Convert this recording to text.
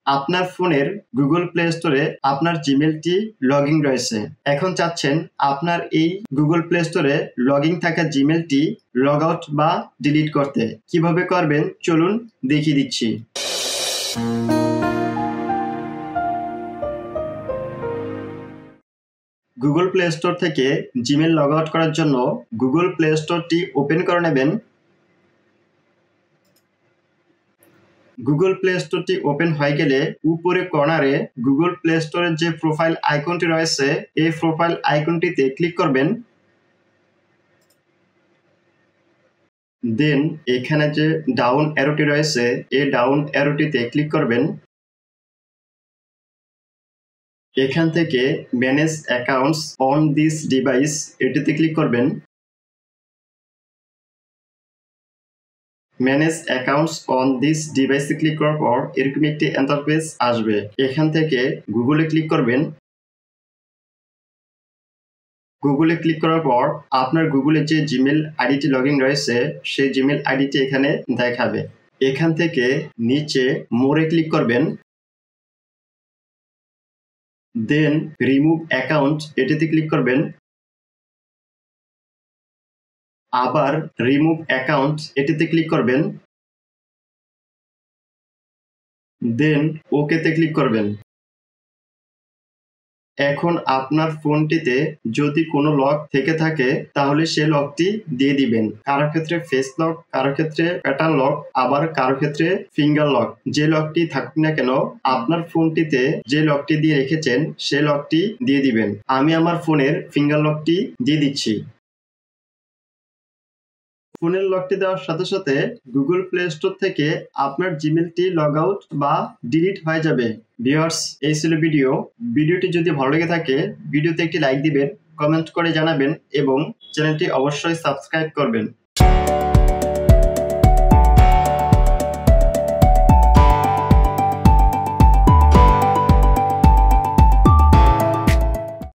আপনার ফোনের Google play স্টোরে আপনার জিমেলটি লগইন রয়েছে। এখন চাচ্ছেন আপনার এই গুগল প্লে স্টোরে লগইন থাকা জিমেলটি লগ আউট বা ডিলিট করতে। কিভাবে করবেন চলুন দেখিয়ে দিচ্ছি। গুগল প্লে স্টোর থেকে জিমেল লগ আউট করার জন্য গুগল প্লে স্টোরটি ওপেন করে নেবেন। গুগল প্লে স্টোরটি ওপেন হয়ে গেলে উপরে কর্নারে গুগল প্লে স্টোরের যে প্রোফাইল আইকনটি রয়েছে এই প্রোফাইল আইকনটিতে ক্লিক করবেন। দেন এখানে যে ডাউন অ্যারোটি রয়েছে এই ডাউন অ্যারোটিতে ক্লিক করবেন। এখান থেকে manage accounts on this device এটিতে ক্লিক করবেন। ম্যানেজ অ্যাকাউন্টস অন দিস ডিভাইসে ক্লিক করার পর এরকম একটি ইন্টারফেস আসবে। এখান থেকে গুগলে ক্লিক করবেন। গুগলে ক্লিক করার পর আপনার গুগলে যে জিমেল আইডিটি লগইন রয়েছে সেই জিমেল আইডিটি এখানে দেখাবে। এখান থেকে নিচে মোরে ক্লিক করবেন। দেন রিমুভ অ্যাকাউন্ট এটিতে ক্লিক করবেন। আবার রিমুভ অ্যাকাউন্ট এটিতে ক্লিক করবেন। দেন ওকেতে ক্লিক করবেন। এখন আপনার ফোনটিতে যদি কোনো লক থেকে থাকে তাহলে সে লকটি দিয়ে দিবেন। কারো ক্ষেত্রে ফেস লক, কারো ক্ষেত্রে প্যাটার্ন লক, আবার কারো ক্ষেত্রে ফিঙ্গার লক। যে লকটি থাকুক না কেন আপনার ফোনটিতে যে লকটি দিয়ে রেখেছেন সে লকটি দিয়ে দিবেন। আমি আমার ফোনের ফিঙ্গার লকটি দিয়ে দিচ্ছি। ফোনের লকটি দেওয়ার সাথে সাথে গুগল প্লে স্টোর থেকে আপনার জিমেলটি লগ আউট বা ডিলিট হয়ে যাবে। ভিউয়ার্স, এই ছিল ভিডিওটি যদি ভালো লেগে থাকে ভিডিওতে একটি লাইক দিবেন, কমেন্ট করে জানাবেন এবং চ্যানেলটি অবশ্যই সাবস্ক্রাইব করবেন।